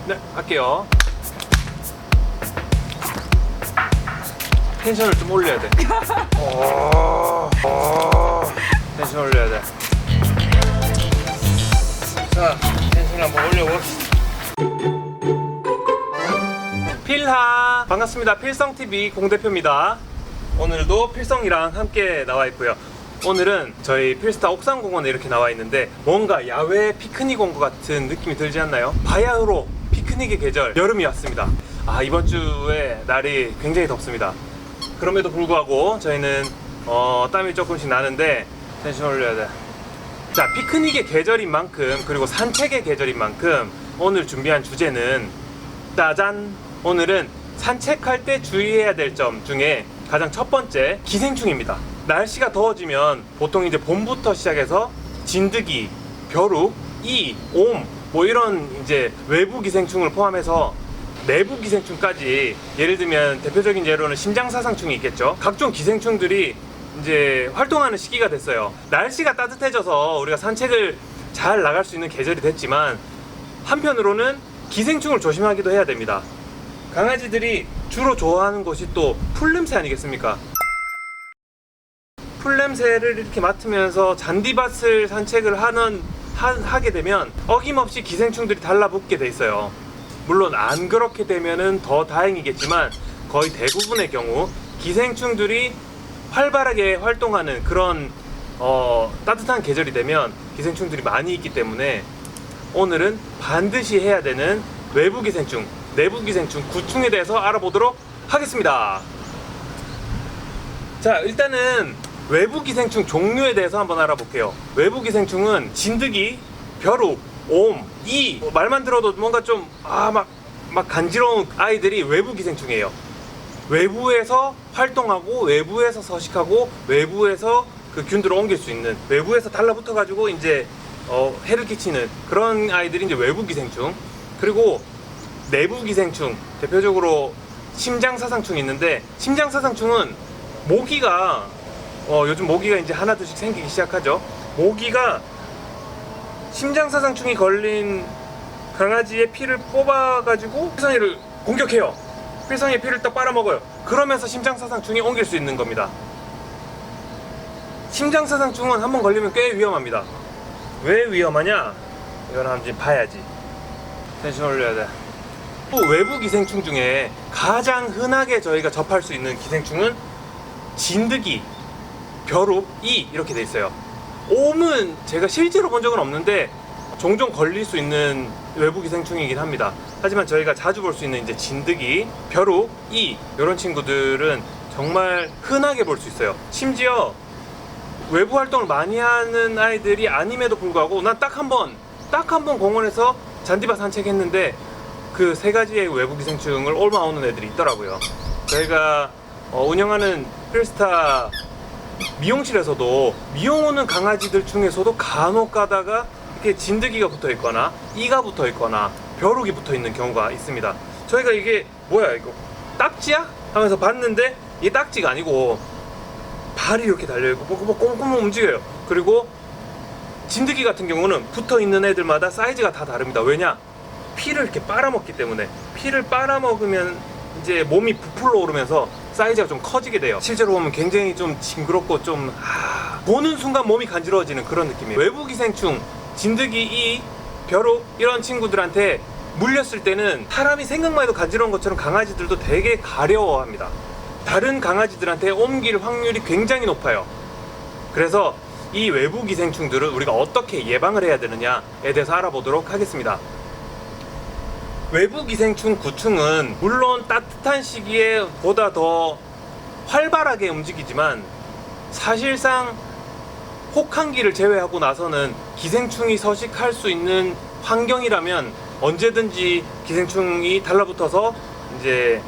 네, 할게요. 텐션을 좀 올려야 돼. 텐션 올려야 돼. 자, 텐션 한번 올려봅시다. 필하 반갑습니다. 필성TV 공대표입니다. 오늘도 필성이랑 함께 나와 있고요. 오늘은 저희 필스타 옥상공원에 이렇게 나와 있는데 뭔가 야외 피크닉 온 것 같은 느낌이 들지 않나요? 바야흐로 피크닉의 계절 여름이 왔습니다. 이번 주에 날이 굉장히 덥습니다. 그럼에도 불구하고 저희는 땀이 조금씩 나는데 텐션 올려야 돼. 자, 피크닉의 계절인 만큼 그리고 산책의 계절인 만큼 오늘 준비한 주제는 짜잔! 오늘은 산책할 때 주의해야 될 점 중에 가장 첫 번째, 기생충입니다. 날씨가 더워지면 보통 이제 봄부터 시작해서 진드기, 벼룩, 이, 옴 뭐 이런 이제 외부 기생충을 포함해서 내부 기생충까지, 예를 들면 대표적인 예로는 심장사상충이 있겠죠. 각종 기생충들이 이제 활동하는 시기가 됐어요. 날씨가 따뜻해져서 우리가 산책을 잘 나갈 수 있는 계절이 됐지만 한편으로는 기생충을 조심하기도 해야 됩니다. 강아지들이 주로 좋아하는 것이 또 풀냄새 아니겠습니까? 풀냄새를 이렇게 맡으면서 잔디밭을 산책을 하게 되면 어김없이 기생충들이 달라붙게 돼 있어요. 물론 안 그렇게 되면은 더 다행이겠지만 거의 대부분의 경우 기생충들이 활발하게 활동하는 그런 따뜻한 계절이 되면 기생충들이 많이 있기 때문에 오늘은 반드시 해야 되는 외부 기생충, 내부 기생충, 구충에 대해서 알아보도록 하겠습니다. 자, 일단은 외부 기생충 종류에 대해서 한번 알아볼게요. 외부 기생충은 진드기, 벼룩, 옴, 이 말만 들어도 뭔가 좀 막 간지러운 아이들이 외부 기생충이에요. 외부에서 활동하고 외부에서 서식하고 외부에서 그 균들을 옮길 수 있는, 외부에서 달라붙어 가지고 이제 해를 끼치는 그런 아이들이 이제 외부 기생충. 그리고 내부 기생충, 대표적으로 심장사상충이 있는데, 심장사상충은 모기가 요즘 모기가 이제 하나둘씩 생기기 시작하죠. 모기가 심장사상충이 걸린 강아지의 피를 뽑아가지고 필성이를 공격해요. 필성이의 피를 딱 빨아먹어요. 그러면서 심장사상충이 옮길 수 있는 겁니다. 심장사상충은 한번 걸리면 꽤 위험합니다. 왜 위험하냐? 이건 한번 봐야지. 텐션 올려야 돼. 또 외부 기생충 중에 가장 흔하게 저희가 접할 수 있는 기생충은 진드기, 벼룩, 이 이렇게 돼 있어요. 옴은 제가 실제로 본 적은 없는데 종종 걸릴 수 있는 외부 기생충이긴 합니다. 하지만 저희가 자주 볼 수 있는 이제 진드기, 벼룩, 이 이런 친구들은 정말 흔하게 볼 수 있어요. 심지어 외부 활동을 많이 하는 아이들이 아님에도 불구하고 난 딱 한 번 공원에서 잔디밭 산책했는데 그 세 가지의 외부 기생충을 옮아오는 애들이 있더라고요. 저희가 운영하는 필스타 미용실에서도 미용 오는 강아지들 중에서도 간혹 가다가 이렇게 진드기가 붙어 있거나 이가 붙어 있거나 벼룩이 붙어 있는 경우가 있습니다. 저희가 이게 뭐야 이거 딱지야? 하면서 봤는데 이게 딱지가 아니고 발이 이렇게 달려있고 뭐 꼼꼼 움직여요. 그리고 진드기 같은 경우는 붙어 있는 애들마다 사이즈가 다 다릅니다. 왜냐? 피를 이렇게 빨아먹기 때문에. 피를 빨아먹으면 이제 몸이 부풀러 오르면서 사이즈가 좀 커지게 돼요. 실제로 보면 굉장히 좀 징그럽고 좀 보는 순간 몸이 간지러워지는 그런 느낌이에요. 외부 기생충, 진드기, 이, 벼룩 이런 친구들한테 물렸을 때는 사람이 생각만 해도 간지러운 것처럼 강아지들도 되게 가려워합니다. 다른 강아지들한테 옮길 확률이 굉장히 높아요. 그래서 이 외부 기생충들을 우리가 어떻게 예방을 해야 되느냐에 대해서 알아보도록 하겠습니다. 외부 기생충 구충은 물론 따뜻한 시기에 보다 더 활발하게 움직이지만 사실상 혹한기를 제외하고 나서는 기생충이 서식할 수 있는 환경이라면 언제든지 기생충이 달라붙어서 이제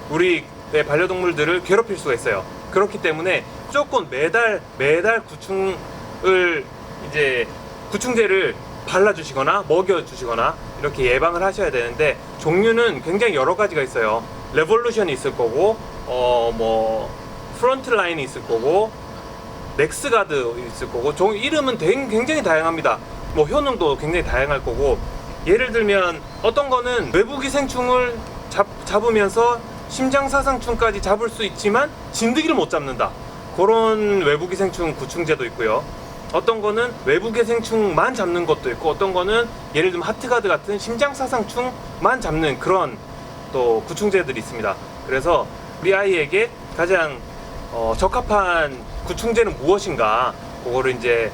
우리의 반려동물들을 괴롭힐 수가 있어요. 그렇기 때문에 무조건 매달 구충을 이제 구충제를 발라주시거나 먹여주시거나 이렇게 예방을 하셔야 되는데, 종류는 굉장히 여러 가지가 있어요. 레볼루션이 있을 거고 뭐 프론트라인이 있을 거고 넥스가드 있을 거고, 이름은 굉장히 다양합니다. 뭐 효능도 굉장히 다양할 거고, 예를 들면 어떤 거는 외부 기생충을 잡으면서 심장사상충까지 잡을 수 있지만 진드기를 못 잡는다, 그런 외부 기생충 구충제도 있고요. 어떤 거는 외부 기생충만 잡는 것도 있고, 어떤 거는 예를 들면 하트가드 같은 심장사상충만 잡는 그런 또 구충제들이 있습니다. 그래서 우리 아이에게 가장 적합한 구충제는 무엇인가, 그거를 이제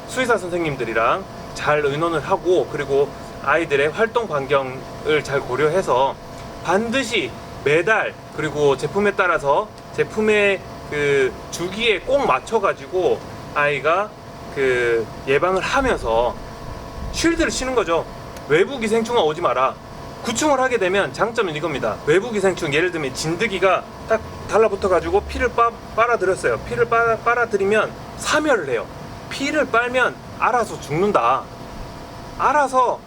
수의사 선생님들이랑 잘 의논을 하고, 그리고 아이들의 활동 반경을 잘 고려해서 반드시 매달, 그리고 제품에 따라서 제품의 그 주기에 꼭 맞춰 가지고 아이가 그 예방을 하면서 쉴드를 치는 거죠. 외부 기생충은 오지 마라. 구충을 하게 되면 장점은 이겁니다. 외부 기생충, 예를 들면 진드기가 딱 달라붙어 가지고 피를 빨아들였어요. 피를 빨아들이면 사멸을 해요. 피를 빨면 알아서 죽는다. 알아서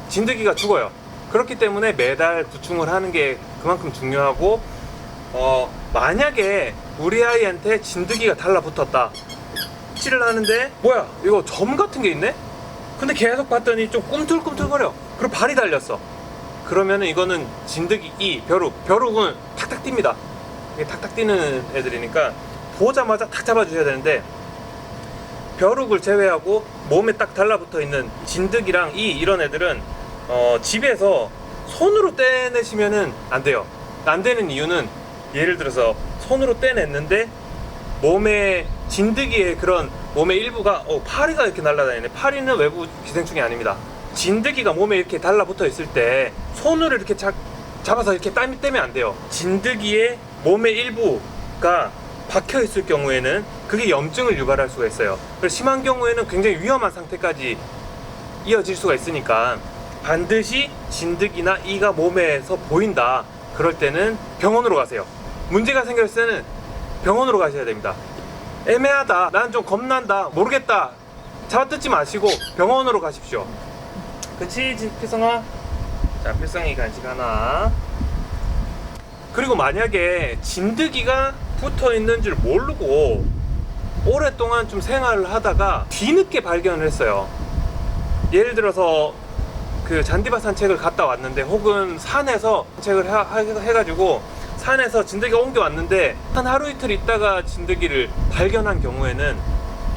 진드기가 죽어요. 그렇기 때문에 매달 구충을 하는 게 그만큼 중요하고, 만약에 우리 아이한테 진드기가 달라붙었다, 칠을 하는데 뭐야 이거 점 같은 게 있네? 근데 계속 봤더니 좀 꿈틀꿈틀거려. 그리고 발이 달렸어. 그러면은 이거는 진드기 벼룩은 탁탁 뜁니다. 이게 탁탁 뛰는 애들이니까 보자마자 탁 잡아주셔야 되는데, 벼룩을 제외하고 몸에 딱 달라붙어 있는 진드기랑 이런 애들은 집에서 손으로 떼내시면은 안 돼요. 안 되는 이유는, 예를 들어서 손으로 떼냈는데 몸에 진드기의 그런 몸의 일부가 파리가 이렇게 날아다니네. 파리는 외부 기생충이 아닙니다. 진드기가 몸에 이렇게 달라붙어 있을 때 손으로 이렇게 잡아서 이렇게 떼면 안 돼요. 진드기의 몸의 일부가 박혀 있을 경우에는 그게 염증을 유발할 수가 있어요. 그래서 심한 경우에는 굉장히 위험한 상태까지 이어질 수가 있으니까 반드시 진드기나 이가 몸에서 보인다, 그럴 때는 병원으로 가세요. 문제가 생겼을 때는 병원으로 가셔야 됩니다. 애매하다, 난 좀 겁난다, 모르겠다, 잡아뜯지 마시고 병원으로 가십시오. 그치 필성아? 자, 필성이 간식 하나. 그리고 만약에 진드기가 붙어있는 줄 모르고 오랫동안 좀 생활을 하다가 뒤늦게 발견을 했어요. 예를 들어서 그 잔디밭 산책을 갔다 왔는데, 혹은 산에서 산책을 해가지고 산에서 진드기가 옮겨왔는데 한 하루 이틀 있다가 진드기를 발견한 경우에는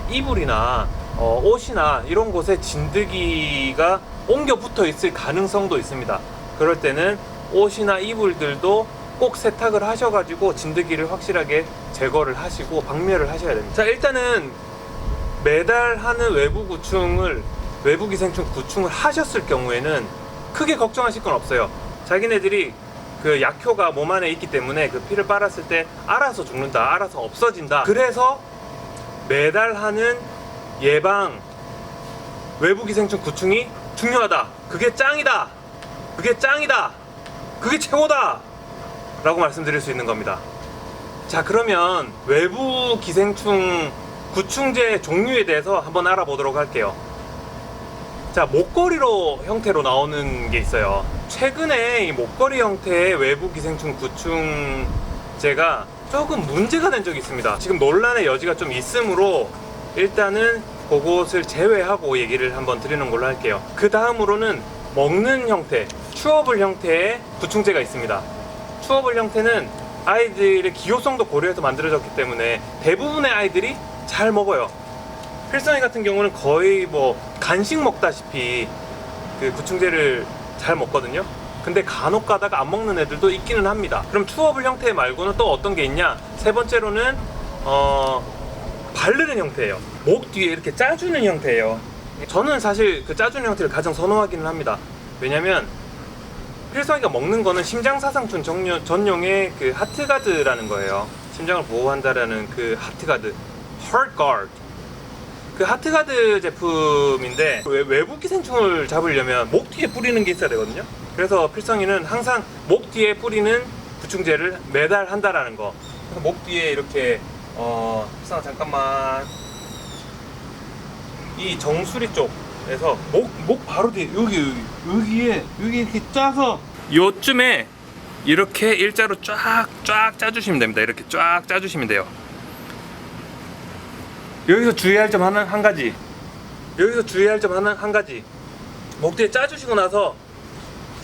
이불이나 옷이나 이런 곳에 진드기가 옮겨 붙어 있을 가능성도 있습니다. 그럴 때는 옷이나 이불들도 꼭 세탁을 하셔가지고 진드기를 확실하게 제거를 하시고 박멸을 하셔야 됩니다. 자, 일단은 매달 하는 외부 기생충 구충을 하셨을 경우에는 크게 걱정하실 건 없어요. 자기네들이 그 약효가 몸 안에 있기 때문에 그 피를 빨았을 때 알아서 죽는다, 알아서 없어진다. 그래서 매달 하는 예방 외부 기생충 구충이 중요하다. 그게 짱이다. 그게 최고다 라고 말씀드릴 수 있는 겁니다. 자, 그러면 외부 기생충 구충제 종류에 대해서 한번 알아보도록 할게요. 자, 목걸이로 형태로 나오는 게 있어요. 최근에 이 목걸이 형태의 외부 기생충 구충제가 조금 문제가 된 적이 있습니다. 지금 논란의 여지가 좀 있으므로 일단은 그것을 제외하고 얘기를 한번 드리는 걸로 할게요. 그 다음으로는 먹는 형태, 추어블 형태의 구충제가 있습니다. 추어블 형태는 아이들의 기호성도 고려해서 만들어졌기 때문에 대부분의 아이들이 잘 먹어요. 필성이 같은 경우는 거의 뭐 간식 먹다시피 그 구충제를 잘 먹거든요. 근데 간혹 가다가 안 먹는 애들도 있기는 합니다. 그럼 추어블 형태 말고는 또 어떤 게 있냐? 세 번째로는 바르는 형태예요. 목 뒤에 이렇게 짜주는 형태예요. 저는 사실 그 짜주는 형태를 가장 선호하기는 합니다. 왜냐면 필성이가 먹는 거는 심장사상충 전용의 그 하트가드라는 거예요. 심장을 보호한다라는 그 하트가드, heartguard. 그 하트가드 제품인데 외부 기생충을 잡으려면 목 뒤에 뿌리는 게 있어야 되거든요. 그래서 필성이는 항상 목 뒤에 뿌리는 구충제를 매달 한다라는 거. 그래서 목 뒤에 이렇게 필성아 잠깐만, 이 정수리 쪽에서 목 바로 뒤에 여기에 이렇게 짜서 요쯤에 이렇게 일자로 쫙 짜주시면 됩니다. 이렇게 쫙 짜주시면 돼요. 여기서 주의할 점 한 가지. 목 뒤에 짜주시고 나서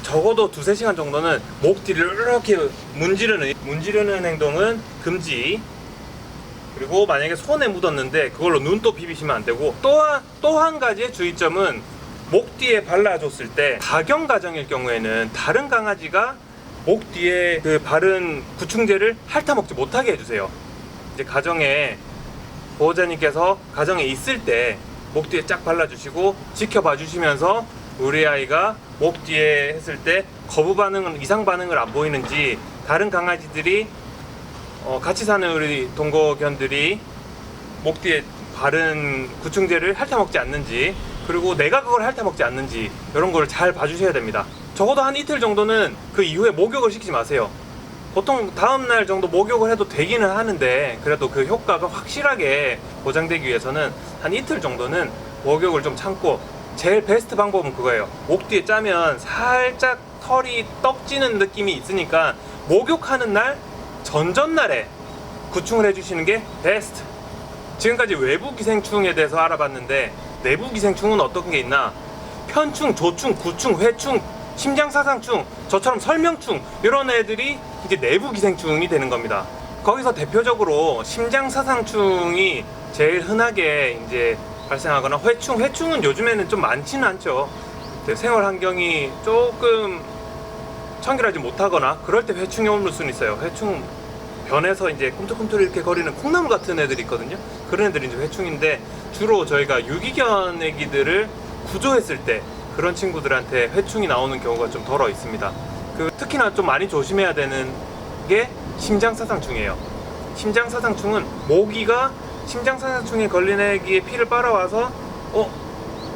적어도 2~3시간 정도는 목 뒤를 이렇게 문지르는 행동은 금지. 그리고 만약에 손에 묻었는데 그걸로 눈 또 비비시면 안 되고, 또 한 가지의 주의점은 목 뒤에 발라줬을 때 가경 가정일 경우에는 다른 강아지가 목 뒤에 그 바른 구충제를 핥아먹지 못하게 해주세요. 이제 가정에 보호자님께서 가정에 있을 때 목 뒤에 쫙 발라주시고 지켜봐 주시면서 우리 아이가 목 뒤에 했을 때 거부 반응은 이상 반응을 안 보이는지, 다른 강아지들이 같이 사는 우리 동거견들이 목 뒤에 바른 구충제를 핥아먹지 않는지, 그리고 내가 그걸 핥아먹지 않는지 이런 걸 잘 봐주셔야 됩니다. 적어도 한 이틀 정도는 그 이후에 목욕을 시키지 마세요. 보통 다음날 정도 목욕을 해도 되기는 하는데, 그래도 그 효과가 확실하게 보장되기 위해서는 한 이틀 정도는 목욕을 좀 참고, 제일 베스트 방법은 그거예요. 목 뒤에 짜면 살짝 털이 떡지는 느낌이 있으니까 목욕하는 날 전전날에 구충을 해주시는 게 베스트. 지금까지 외부 기생충에 대해서 알아봤는데, 내부 기생충은 어떤 게 있나? 편충, 조충, 구충, 회충, 심장사상충, 저처럼 설명충, 이런 애들이 이제 내부 기생충이 되는 겁니다. 거기서 대표적으로 심장사상충이 제일 흔하게 이제 발생하거나, 회충은 요즘에는 좀 많지는 않죠. 생활 환경이 조금 청결하지 못하거나 그럴 때 회충이 옮을 수는 있어요. 회충 변해서 이제 꿈틀꿈틀 이렇게 거리는 콩나물 같은 애들이 있거든요. 그런 애들이 이제 회충인데, 주로 저희가 유기견 애기들을 구조했을 때 그런 친구들한테 회충이 나오는 경우가 좀 덜어 있습니다. 특히나 좀 많이 조심해야 되는 게 심장사상충이에요. 심장사상충은 모기가 심장사상충에 걸린 애기의 피를 빨아와서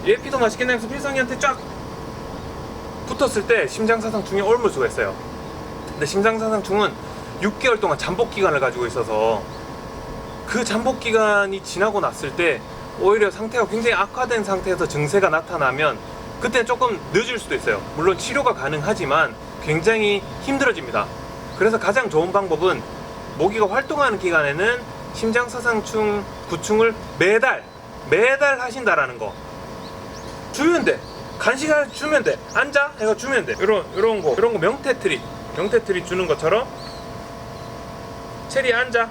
얘 피도 맛있겠네 해서 필성이한테 쫙 붙었을 때 심장사상충이 옮을 수가 있어요. 근데 심장사상충은 6개월 동안 잠복기간을 가지고 있어서, 그 잠복기간이 지나고 났을 때 오히려 상태가 굉장히 악화된 상태에서 증세가 나타나면 그때 조금 늦을 수도 있어요. 물론 치료가 가능하지만 굉장히 힘들어집니다. 그래서 가장 좋은 방법은 모기가 활동하는 기간에는 심장사상충 구충을 매달 하신다라는 거. 주면 돼. 간식을 주면 돼. 앉아 해서 주면 돼. 이런 거 명태트리 주는 것처럼, 체리 앉아,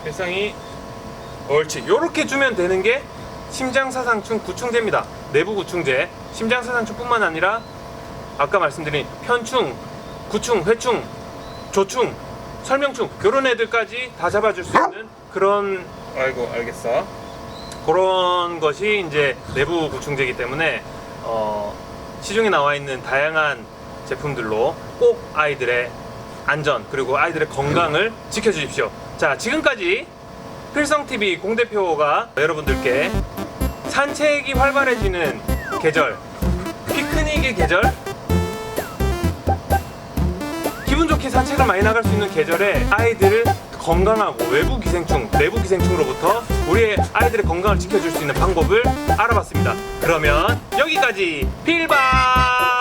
일상이 옳지, 요렇게 주면 되는 게 심장사상충 구충제입니다. 내부 구충제. 심장사상충뿐만 아니라 아까 말씀드린 편충, 구충, 회충, 조충, 설명충, 이런 애들까지 다 잡아줄 수 있는 그런, 아이고 알겠어, 그런 것이 이제 내부 구충제이기 때문에 시중에 나와 있는 다양한 제품들로 꼭 아이들의 안전 그리고 아이들의 건강을 지켜주십시오. 자, 지금까지 필성TV 공대표가 여러분들께 산책이 활발해지는 계절, 피크닉의 계절, 기분 좋게 산책을 많이 나갈 수 있는 계절에 아이들을 건강하고 외부 기생충, 내부 기생충으로부터 우리의 아이들의 건강을 지켜줄 수 있는 방법을 알아봤습니다. 그러면 여기까지 필방!